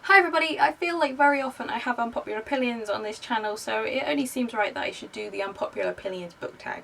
Hi everybody, I feel like very often I have unpopular opinions on this channel, so it only seems right that I should do the unpopular opinions book tag.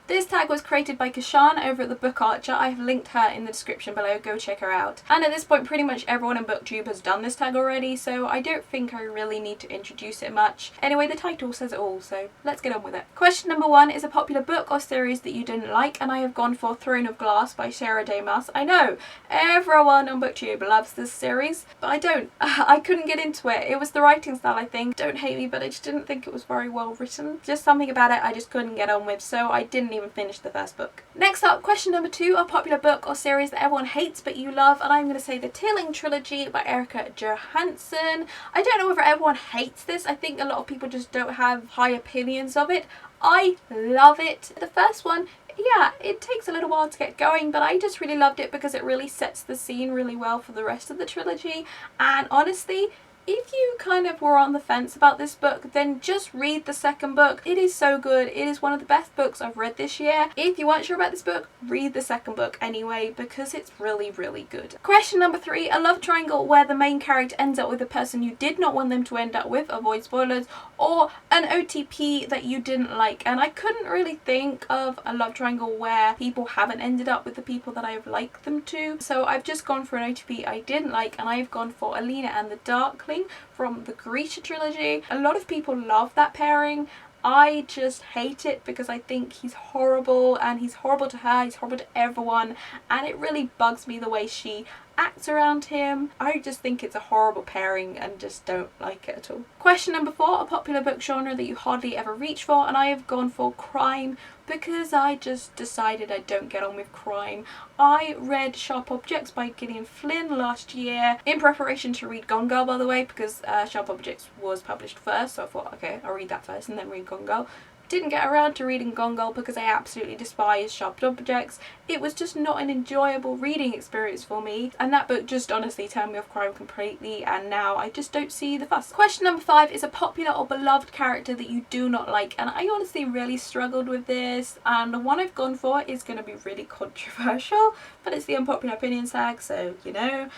This tag was created by Kashan over at the Book Archer. I have linked her in the description below, go check her out. And at this point pretty much everyone in BookTube has done this tag already, so I don't think I really need to introduce it much. Anyway, the title says it all, so let's get on with it. Question number 1 is a popular book or series that you didn't like, and I have gone for Throne of Glass by Sarah J Maas. I know, everyone on BookTube loves this series, but I don't. I couldn't get into it. It was the writing style, I think. Don't hate me, but I just didn't think it was very well written. Just something about it I just couldn't get on with, so I didn't even finish the first book. Next up, question number 2, a popular book or series that everyone hates but you love, and I'm going to say the Tilling trilogy by Erica Johansson. I don't know whether everyone hates this. I think a lot of people just don't have high opinions of it. I love it. The first one, yeah, it takes a little while to get going, but I just really loved it because it really sets the scene really well for the rest of the trilogy. And honestly, if you kind of were on the fence about this book, then just read the second book. It is so good. It is one of the best books I've read this year. If you weren't sure about this book, read the second book anyway, because it's really, really good. Question number 3, a love triangle where the main character ends up with the person you did not want them to end up with, avoid spoilers, or an OTP that you didn't like. And I couldn't really think of a love triangle where people haven't ended up with the people that I've liked them to. So I've just gone for an OTP I didn't like, and I've gone for Alina and the Darkling from the Grisha trilogy. A lot of people love that pairing. I just hate it because I think he's horrible, and he's horrible to her, he's horrible to everyone, and it really bugs me the way she acts around him. I just think it's a horrible pairing and just don't like it at all. Question number 4, a popular book genre that you hardly ever reach for, and I have gone for crime because I just decided I don't get on with crime. I read Sharp Objects by Gillian Flynn last year in preparation to read Gone Girl, by the way, because Sharp Objects was published first, so I thought, okay, I'll read that first and then read Gone Girl. Didn't get around to reading Gone Girl because I absolutely despise Sharp Objects. It was just not an enjoyable reading experience for me, and that book just honestly turned me off crime completely, and now I just don't see the fuss. Question number 5 is a popular or beloved character that you do not like, and I honestly really struggled with this, and the one I've gone for is going to be really controversial, but it's the unpopular opinion tag, so you know.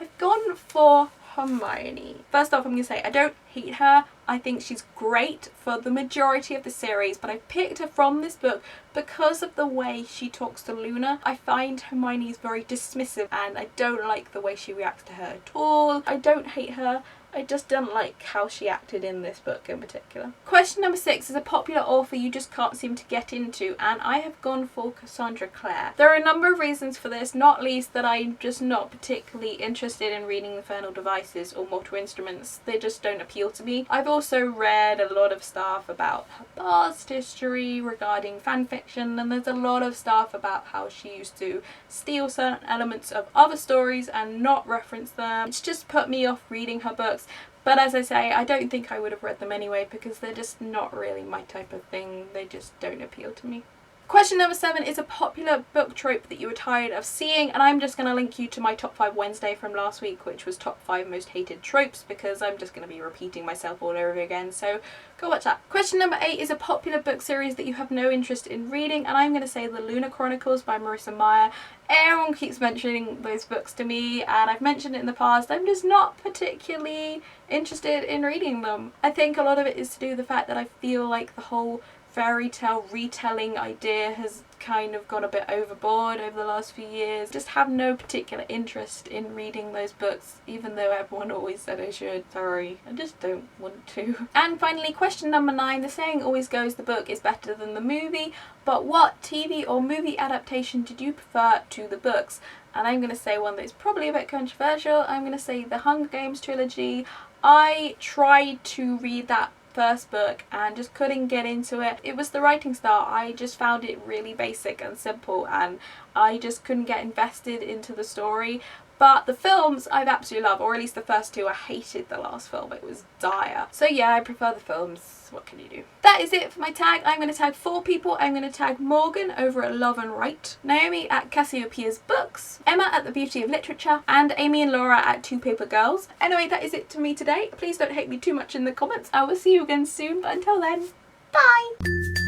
I've gone for Hermione. First off, I'm going to say I don't hate her. I think she's great for the majority of the series, but I picked her from this book because of the way she talks to Luna. I find Hermione is very dismissive, and I don't like the way she reacts to her at all. I don't hate her. I just don't like how she acted in this book in particular. Question number 6 is a popular author you just can't seem to get into, and I have gone for Cassandra Clare. There are a number of reasons for this, not least that I'm just not particularly interested in reading Infernal Devices or Mortal Instruments. They just don't appeal to me. I've also read a lot of stuff about her past history regarding fanfiction, and there's a lot of stuff about how she used to steal certain elements of other stories and not reference them. It's just put me off reading her books. But as I say, I don't think I would have read them anyway because they're just not really my type of thing. They just don't appeal to me. Question number 7 is a popular book trope that you were tired of seeing, and I'm just going to link you to my top 5 Wednesday from last week, which was top 5 most hated tropes, because I'm just going to be repeating myself all over again, so go watch that. Question number 8 is a popular book series that you have no interest in reading, and I'm going to say The Lunar Chronicles by Marissa Meyer. Everyone keeps mentioning those books to me, and I've mentioned it in the past. I'm just not particularly interested in reading them. I think a lot of it is to do with the fact that I feel like the whole fairy tale retelling idea has kind of got a bit overboard over the last few years. Just have no particular interest in reading those books, even though everyone always said I should. Sorry, I just don't want to. And finally, question number 9, the saying always goes the book is better than the movie, but what TV or movie adaptation did you prefer to the books? And I'm going to say one that's probably a bit controversial. I'm going to say the Hunger Games trilogy. I tried to read that first book and just couldn't get into it. It was the writing style. I just found it really basic and simple, and I just couldn't get invested into the story. But the films I've absolutely loved, or at least the first 2. I hated the last film, it was dire. So yeah, I prefer the films. What can you do? That is it for my tag. I'm going to tag 4 people. I'm going to tag Morgan over at Love and Write, Naomi at Cassiopeia's Books, Emma at The Beauty of Literature, and Amy and Laura at Two Paper Girls. Anyway, that is it to me today. Please don't hate me too much in the comments. I will see you again soon, but until then, bye!